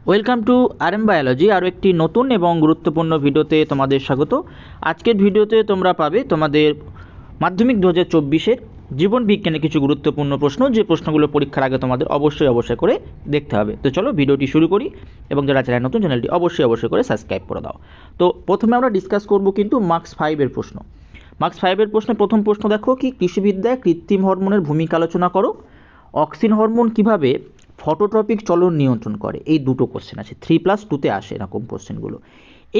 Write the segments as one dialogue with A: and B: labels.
A: Welcome to RM biology. আরও একটি নতুন এবং গুরুত্বপূর্ণ ভিডিওতে তোমাদের স্বাগত। আজকের ভিডিওতে তোমরা পাবে তোমাদের মাধ্যমিক 2024-এর জীবন বিজ্ঞানের কিছু গুরুত্বপূর্ণ প্রশ্ন, যে প্রশ্নগুলো পরীক্ষার আগে তোমাদের অবশ্যই করে দেখতে হবে। তো চলো ভিডিওটি শুরু করি, এবং যারা চ্যানেল নতুন, চ্যানেলটি অবশ্যই করে সাবস্ক্রাইব করে দাও। তো প্রথমে আমরা ডিসকাস করব কিন্তু মার্কস 5-এর প্রশ্ন। মার্কস 5-এর প্রশ্নে প্রথম প্রশ্ন দেখো কি, কৃষিবিদ্যায় কৃত্রিম হরমোনের ভূমিকা আলোচনা করো। অক্সিন হরমোন কিভাবে ফটোট্রপিক চলন নিয়ন্ত্রণ করে। এই দুটো কোশ্চেন আছে, 3+2-তে আসে এরকম কোশ্চেনগুলো।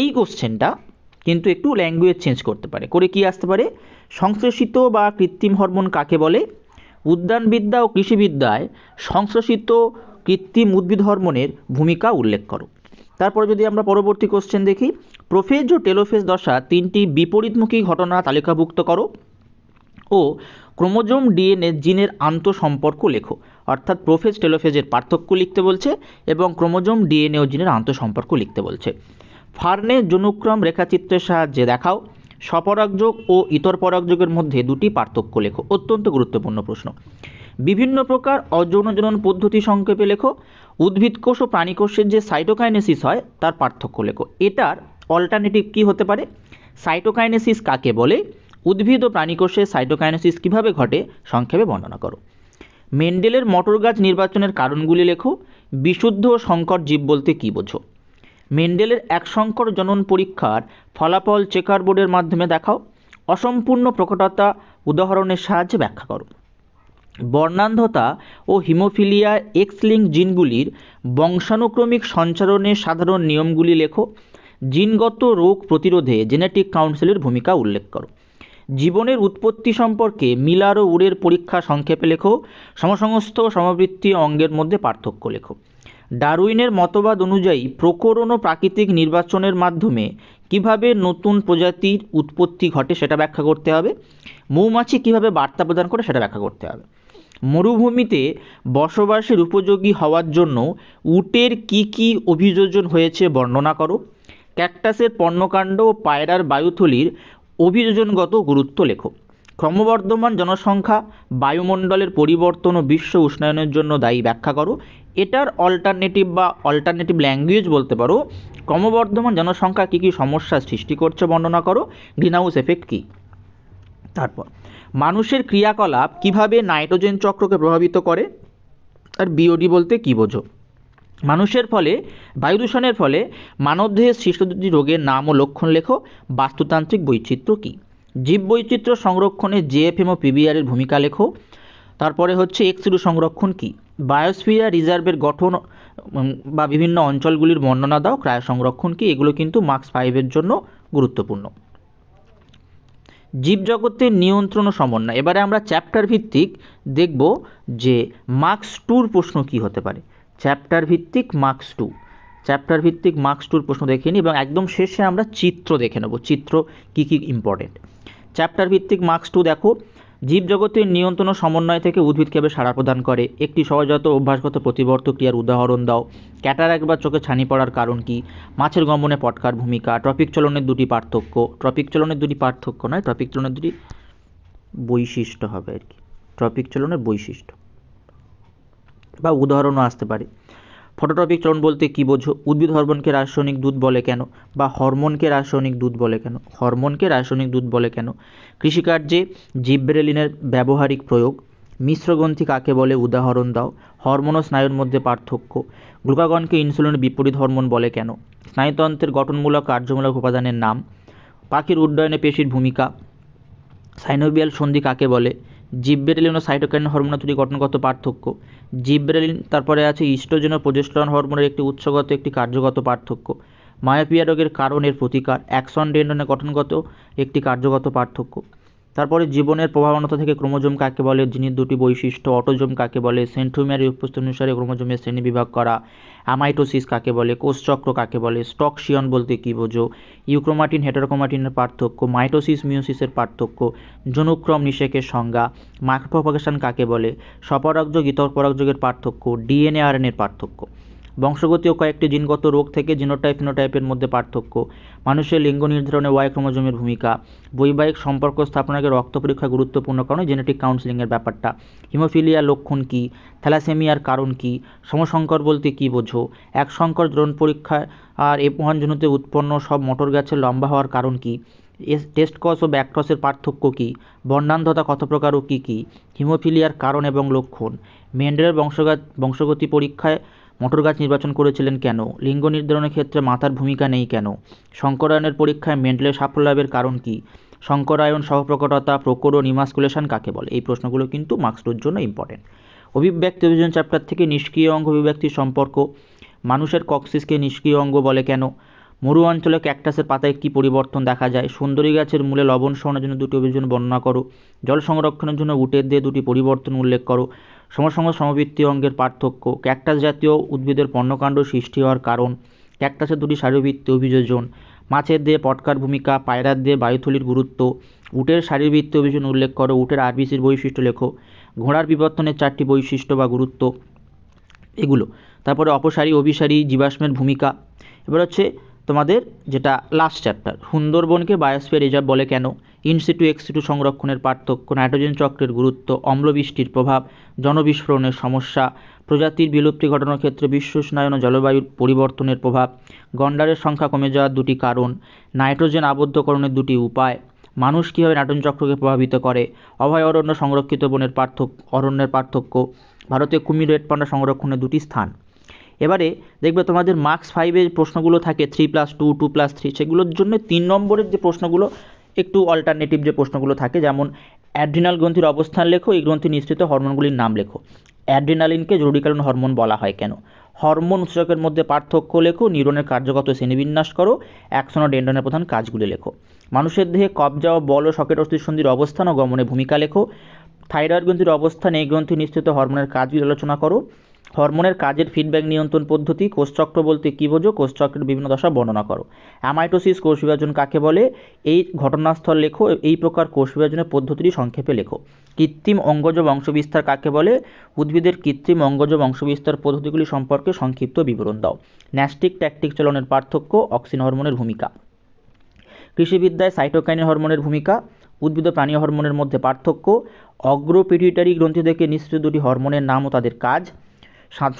A: এই কোশ্চেনটা কিন্তু একটু ল্যাঙ্গুয়েজ চেঞ্জ করতে পারে, করে কি আসতে পারে, সংশ্লেষিত বা কৃত্রিম হরমোন কাকে বলে, উদ্যানবিদ্যা ও কৃষিবিদ্যায় সংশ্লেষিত কৃত্রিম উদ্ভিদ হরমোনের ভূমিকা উল্লেখ করো। তারপরে যদি আমরা পরবর্তী কোশ্চেন দেখি, প্রোফেজ ও টেলোফেজ দশা তিনটি বিপরীতমুখী ঘটনা তালিকাভুক্ত করো ও ক্রোমোজোম ডিএনএ জিনের আন্তঃসম্পর্ক লেখো। অর্থাৎ প্রোফেজ টেলোফেজের পার্থক্য লিখতে বলছে এবং ক্রোমোজোম ডিএনএ ও জিনের আন্তঃসম্পর্ক লিখতে বলছে। ফার্নে যৌনক্রম রেখাচিত্রের সাহায্যে দেখাও। স্বপরাগযোগ ও ইতর পরাগযোগের মধ্যে দুটি পার্থক্য লেখো। অত্যন্ত গুরুত্বপূর্ণ প্রশ্ন। বিভিন্ন প্রকার অযৌন জনন পদ্ধতি সংক্ষেপে লেখো। উদ্ভিদ কোষ ও প্রাণী কোষের যে সাইটোকাইনেসিস হয় তার পার্থক্য লেখো। এটার অল্টারনেটিভ কি হতে পারে, সাইটোকাইনেসিস কাকে বলে, উদ্ভিদ ও প্রাণী কোষে সাইটোকাইনেসিস কীভাবে ঘটে সংক্ষেপে বর্ণনা করো। মেন্ডেলের মটর গাছ নির্বাচনের কারণগুলি লেখো। বিশুদ্ধ ও সংকর জীব বলতে কী বোঝো। মেন্ডেলের একসংকর জনন পরীক্ষার ফলাফল চেকার বোর্ডের মাধ্যমে দেখাও। অসম্পূর্ণ প্রকটতা উদাহরণের সাহায্যে ব্যাখ্যা করো। বর্ণান্ধতা ও হিমোফিলিয়া এক্স লিঙ্ক জিনগুলির বংশানুক্রমিক সঞ্চারণের সাধারণ নিয়মগুলি লেখো। জিনগত রোগ প্রতিরোধে জেনেটিক কাউন্সিলের ভূমিকা উল্লেখ করো। জীবনের উৎপত্তি সম্পর্কে মিলার ও উরের পরীক্ষা সংক্ষেপে লেখো। সমসংস্থ ও সমবৃত্তি অঙ্গের মধ্যে পার্থক্য লেখো। ডারউইনের মতবাদ অনুযায়ী প্রকরণ ও প্রাকৃতিক নির্বাচনের মাধ্যমে কিভাবে নতুন প্রজাতির উৎপত্তি ঘটে সেটা ব্যাখ্যা করতে হবে। মৌমাছি কিভাবে বার্তা প্রদান করে সেটা ব্যাখ্যা করতে হবে। মরুভূমিতে বসবাসের উপযোগী হওয়ার জন্য উটের কি অভিযোজন হয়েছে বর্ণনা করো। ক্যাকটাসের পর্ণকাণ্ড ও পায়রার বায়ুথলির অভিযোজনগত গুরুত্ব লেখো। ক্রমবর্ধমান জনসংখ্যা বায়ুমণ্ডলের পরিবর্তন ও বিশ্ব উষ্ণায়নের জন্য দায়ী ব্যাখ্যা করো। এটার অল্টারনেটিভ ল্যাঙ্গুয়েজ বলতে পারো, ক্রমবর্ধমান জনসংখ্যা কী সমস্যার সৃষ্টি করছে বর্ণনা করো। গ্রিনহাউস এফেক্ট কী। তারপর মানুষের ক্রিয়াকলাপ কিভাবে নাইট্রোজেন চক্রকে প্রভাবিত করে, আর বিওডি বলতে কী বোঝো। মানুষের ফলে বায়ু দূষণের ফলে মানবদেহের সৃষ্ট দুটি রোগের নাম ও লক্ষণ লেখো। বাস্তুতান্ত্রিক বৈচিত্র্য কী। জীববৈচিত্র্য সংরক্ষণে জেএফএম ও পিবিআরের ভূমিকা লেখো। তারপরে হচ্ছে এক্স-রে সংরক্ষণ কী। বায়োস্ফিয়ার রিজার্ভের গঠন বা বিভিন্ন অঞ্চলগুলির বর্ণনা দাও। ক্রায় সংরক্ষণ কী। এগুলো কিন্তু মার্কস 5-এর জন্য গুরুত্বপূর্ণ। জীবজগতের নিয়ন্ত্রণ ও সমন্বয়। এবারে আমরা চ্যাপ্টার ভিত্তিক দেখব যে মার্কস 2-র প্রশ্ন কী হতে পারে। চ্যাপ্টার ভিত্তিক মার্কস 2-র প্রশ্ন দেখে নিই, এবং একদম শেষে আমরা চিত্র দেখে নেব, চিত্র কী ইম্পর্টেন্ট। চ্যাপ্টার ভিত্তিক মার্কস 2 দেখো, জীবজগতের নিয়ন্ত্রণ ও সমন্বয় থেকে উদ্ভিদ কীভাবে সাড়া প্রদান করে। একটি সহজাত অভ্যাসগত প্রতিবর্ত ক্রিয়ার উদাহরণ দাও। ক্যাটারাক্ট বা চোখে ছানি পড়ার কারণ কী। মাছের গমনে পটকার ভূমিকা। ট্রপিক চলনের দুটি পার্থক্য নয়, ট্রপিক চলনের দুটি বৈশিষ্ট্য হবে আর কি, ট্রপিক চলনের বৈশিষ্ট্য বা উদাহরণও আসতে পারে। ফটোট্রপিক চলন বলতে কী বোঝো। উদ্ভিদ হরমোনকে রাসায়নিক দুধ বলে কেন, বা হরমোনকে রাসায়নিক দুধ বলে কেন। কৃষিকার্যে জিব্রেলিনের ব্যবহারিক প্রয়োগ। মিশ্রগ্রন্থি কাকে বলে উদাহরণ দাও। হরমোন ও স্নায়ুর মধ্যে পার্থক্য। গ্লুকাগনকে ইনসুলিনের বিপরীত হরমোন বলে কেন। স্নায়ুতন্ত্রের গঠনমূলক কার্যমূলক উপাদানের নাম। পাখির উড্ডয়নে পেশির ভূমিকা। সাইনোভিয়াল সন্ধি কাকে বলে। জিব্রেলিন ও সাইটোকাইন হরমোনের দুটি গঠনগত পার্থক্য। জিব্রেলিন, তারপরে আছে ইস্ট্রোজেন ও প্রোজেস্টেরন হরমোনের একটি উৎসগত একটি কার্যগত পার্থক্য। মায়োপিয়া রোগের কারণের প্রতিকার। অ্যাক্সন ডেন্ড্রনের গঠনগত একটি কার্যগত পার্থক্য। তারপরে জীবনের প্রভাবনতা থেকে ক্রোমোজোম কাকে বলে, জিনের দুটি বৈশিষ্ট্য। অটোজোম কাকে বলে, সেন্ট্রোমিয়ারের উপস্থিতি অনুসারে ক্রোমোজোমের শ্রেণীবিভাগ করা। অ্যামাইটোসিস কাকে বলে, কোষচক্র কাকে বলে। স্টকশিয়ন বলতে কী বোঝো। ইউক্রোমাটিন হেটারোক্রোমাটিনের পার্থক্য। মাইটোসিস মিওসিসের পার্থক্য। যৌনক্রম নিষেকের সংজ্ঞা। মাইক্রোপ্রপাগেশন কাকে বলে। স্বপরাগযোগ ইতর পরাগযোগের পার্থক্য। ডিএনএ আরএনএর পার্থক্য। বংশগতি ও কয়েকটি জিনগত রোগ থেকে জিনোটাইপ ফিনোটাইপের মধ্যে পার্থক্য, মানুষের লিঙ্গ নির্ধারণে ওয়াই ক্রোমোজোমের ভূমিকা, বৈবাহিক সম্পর্ক স্থাপনের আগে রক্ত পরীক্ষা গুরুত্বপূর্ণ কারণ জেনেটিক কাউন্সেলিংয়ের ব্যাপারটা, হিমোফিলিয়ার লক্ষণ কী, থ্যালাসেমিয়ার কারণ কী, সমসংকর বলতে কী বোঝো, এক সংকর দ্রোণ পরীক্ষায় আর F1 উৎপন্ন সব মটর গাছের লম্বা হওয়ার কারণ কী, টেস্ট কস ও ব্যাকটসের পার্থক্য কী, বর্ণান্ধতা কত প্রকার ও কী কী, হিমোফিলিয়ার কারণ এবং লক্ষণ, মেন্ডেলের বংশগতি পরীক্ষায় মটর গাছ নির্বাচন করেছিলেন কেন, লিঙ্গ নির্ধারণের ক্ষেত্রে মাতার ভূমিকা নেই কেন, শঙ্করায়নের পরীক্ষায় মেন্ডেলের সাফল্য লাভের কারণ কী, শঙ্করায়ন সহপ্রকটতা প্রকট ও নিমাস্কুলেশন কাকে বলে। এই প্রশ্নগুলো কিন্তু মার্কস টুর জন্য ইম্পর্টেন্ট। অভিব্যক্তি অভিযোজন চ্যাপ্টার থেকে নিষ্ক্রিয় অঙ্গ অভিব্যক্তির সম্পর্ক, মানুষের কক্সিসকে নিষ্ক্রিয় অঙ্গ বলে কেন, মরু অঞ্চলে ক্যাকটাসের পাতায় কী পরিবর্তন দেখা যায়, সুন্দরী গাছের মূলে লবণ সহনের জন্য দুটি অভিযোজন বর্ণনা করো, জল সংরক্ষণের জন্য উটের দিয়ে দুটি পরিবর্তন উল্লেখ করো, সমসঙ্গ সমবৃত্তি অঙ্গের পার্থক্য, ক্যাকটাস জাতীয় উদ্ভিদের পর্ণকাণ্ড সৃষ্টি হওয়ার কারণ, ক্যাকটাসের দুটি শারীরবৃত্তি অভিযোজন, মাছের দিয়ে পটকার ভূমিকা, পায়রার দিয়ে বায়ুথলির গুরুত্ব, উটের শারীরবৃত্তি অভিযোজন উল্লেখ করো, উটের আরবিসির বৈশিষ্ট্য লেখো, ঘোড়ার বিবর্তনের 4টি বৈশিষ্ট্য বা গুরুত্ব, এগুলো। তারপরে অপসারী অভিসারী জীবাশ্মের ভূমিকা। এবার হচ্ছে তোমাদের যেটা লাস্ট চ্যাপ্টার, সুন্দরবনকে বায়োস্ফিয়ার রিজার্ভ বলে কেন, ইনসিটু এক্সিটু সংরক্ষণের পার্থক্য, নাইট্রোজেন চক্রের গুরুত্ব, অম্লবৃষ্টির প্রভাব, জনবিস্ফোরণের সমস্যা, প্রজাতির বিলুপ্তি ঘটানোর ক্ষেত্রে বিশ্ব উষ্ণায়ন ও জলবায়ুর পরিবর্তনের প্রভাব, গন্ডারের সংখ্যা কমে যাওয়ার দুটি কারণ, নাইট্রোজেন আবদ্ধকরণের দুটি উপায়, মানুষ কীভাবে নাইট্রোজেন চক্রকে প্রভাবিত করে, অভয়ারণ্য সংরক্ষিত বনের অরণ্যের পার্থক্য, ভারতে কুমির রেড পান্ডা সংরক্ষণের দুটি স্থান। এবারে দেখবে তোমাদের মার্কস 5-এর প্রশ্নগুলো থাকে 3+2, 2+3, সেগুলোর জন্য 3 নম্বরের যে প্রশ্নগুলো একটু অল্টারনেটিভ যে প্রশ্নগুলো থাকে, যেমন অ্যাড্রিনাল গ্রন্থির অবস্থান লেখো, এই গ্রন্থি নিঃসৃত হরমোনগুলির নাম লেখো, অ্যাড্রিনালিনকে জরুরিকালীন হরমোন বলা হয় কেন, হরমোন উৎসেচকের মধ্যে পার্থক্য লেখো, নিউরনের কার্যগত শ্রেণীবিন্যাস করো, অ্যাক্সন ও ডেন্ড্রনের প্রধান কাজগুলি লেখো, মানুষের দেহে কবজা ও বল ও সকেট অস্থিসন্ধির অবস্থান ও গমনে ভূমিকা লেখো, থাইরয়েড গ্রন্থির অবস্থান এই গ্রন্থি নিঃসৃত হরমোনের কাজগুলি আলোচনা করো, হরমোনের কাজের ফিডব্যাক নিয়ন্ত্রণ পদ্ধতি, কোষচক্র বলতে কী বোঝো, কোষচক্রের বিভিন্ন দশা বর্ণনা করো, অ্যামাইটোসিস কোষ বিভাজন কাকে বলে, এই ঘটনাস্থল লেখো, এই প্রকার কোষ বিভাজনের পদ্ধতিটি সংক্ষেপে লেখো, কৃত্রিম অঙ্গজ বংশবিস্তার কাকে বলে, উদ্ভিদের কৃত্রিম অঙ্গজ বংশবিস্তার পদ্ধতিগুলি সম্পর্কে সংক্ষিপ্ত বিবরণ দাও, ন্যাস্টিক ট্যাকটিক চলনের পার্থক্য, অক্সিন হরমোনের ভূমিকা, কৃষিবিদ্যায় সাইটোকাইন হরমোনের ভূমিকা, উদ্ভিদ ও প্রাণী হরমোনের মধ্যে পার্থক্য, অগ্রপিটুইটারি গ্রন্থি থেকে নিঃসৃত দুটি হরমোনের নাম ও তাদের কাজ,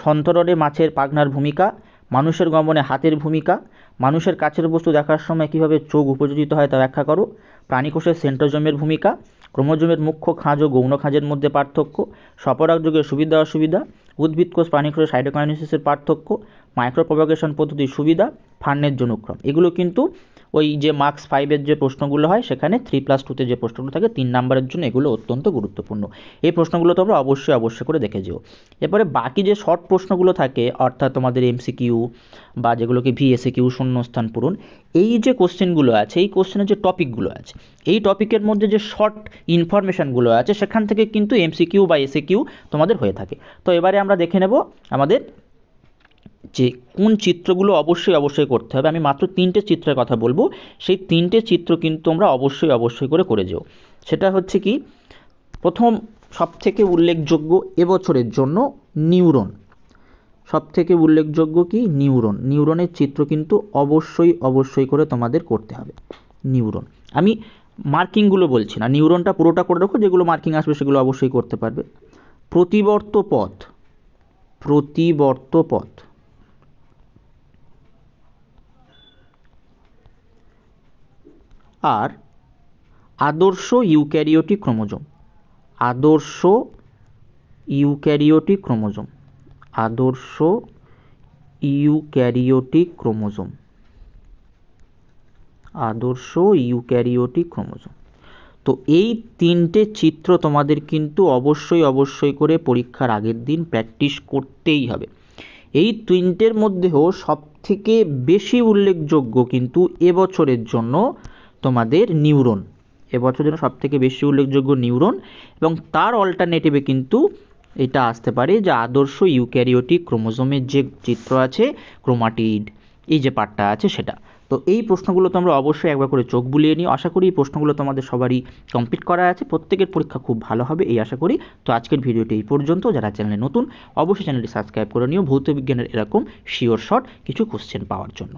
A: সন্তরণে মাছের পাখনার ভূমিকা, মানুষের গমনে হাতের ভূমিকা, মানুষের কাছের বস্তু দেখার সময় কীভাবে চোখ উপযোজিত হয় তা ব্যাখ্যা করো, প্রাণীকোষের সেন্ট্রোজোমের ভূমিকা, ক্রোমোজোমের মুখ্য খাঁজ ও গৌণ খাঁজের মধ্যে পার্থক্য, স্বপরাগযোগের সুবিধা অসুবিধা, উদ্ভিদ কোষ প্রাণীকোষের সাইটোকাইনেসিসের পার্থক্য, মাইক্রোপ্রপাগেশন পদ্ধতির সুবিধা, ফার্নের জনুক্রম। এগুলো কিন্তু ওই যে মার্কস 5-এর যে প্রশ্নগুলো হয় সেখানে 3+2-তে যে প্রশ্নগুলো থাকে 3 নম্বরের জন্য এগুলো অত্যন্ত গুরুত্বপূর্ণ। এই প্রশ্নগুলো তোমরা অবশ্যই করে দেখে যেও। এরপরে বাকি যে শর্ট প্রশ্নগুলো থাকে, অর্থাৎ তোমাদের MCQ বা যেগুলোকে VSQ শূন্যস্থান পূরণ, এই যে কোশ্চেনগুলো আছে, এই কোশ্চেনের যে টপিকগুলো আছে, এই টপিকের মধ্যে যে শর্ট ইনফরমেশানগুলো আছে সেখান থেকে কিন্তু MCQ বা SAQ তোমাদের হয়ে থাকে। তো এবারে আমরা দেখে নেব আমাদের যে কোন চিত্রগুলো অবশ্যই করতে হবে। আমি মাত্র 3টে চিত্রের কথা বলবো, সেই 3টে চিত্র কিন্তু তোমরা অবশ্যই করে যেও। সেটা হচ্ছে কি, প্রথম সবথেকে উল্লেখযোগ্য এবছরের জন্য নিউরন, সবথেকে উল্লেখযোগ্য কি নিউরন, নিউরনের চিত্র কিন্তু অবশ্যই করে তোমাদের করতে হবে। নিউরন, আমি মার্কিংগুলো বলছি না, নিউরনটা পুরোটা করে রাখো, যেগুলো মার্কিং আসবে সেগুলো অবশ্যই করতে পারবে। প্রতিবর্ত পথ, আর আদর্শ ইউক্যারিওটিক ক্রোমোজোম, আদর্শ ইউক্যারিওটিক ক্রোমোজোম। তো এই 3টে চিত্র তোমাদের কিন্তু অবশ্যই করে পরীক্ষার আগের দিন প্র্যাকটিস করতেই হবে। এই 3টের মধ্যেও সবথেকে বেশি উল্লেখযোগ্য কিন্তু এবছরের জন্য তোমাদের নিউরন, এবছরের জন্য সবথেকে বেশি উল্লেখযোগ্য নিউরন, এবং তার অল্টারনেটিভে কিন্তু এটা আসতে পারে যে আদর্শ ইউক্যারিওটিক ক্রোমোজোমের যে চিত্র আছে, ক্রোমাটিড এই যে পার্টটা আছে সেটা। তো তো এই প্রশ্নগুলো তোমরা অবশ্যই একবার করে চোখ বুলিয়ে নিও। আশা করি এই প্রশ্নগুলো তোমাদের সবারই কমপ্লিট করা আছে, প্রত্যেকের পরীক্ষা খুব ভালো হবে এই আশা করি। তো আজকের ভিডিওটি এই পর্যন্ত। যারা চ্যানেলে নতুন অবশ্যই চ্যানেলটি সাবস্ক্রাইব করে নিও ভৌত বিজ্ঞানের এরকম শিওর শর্ট কিছু কোশ্চেন পাওয়ার জন্য।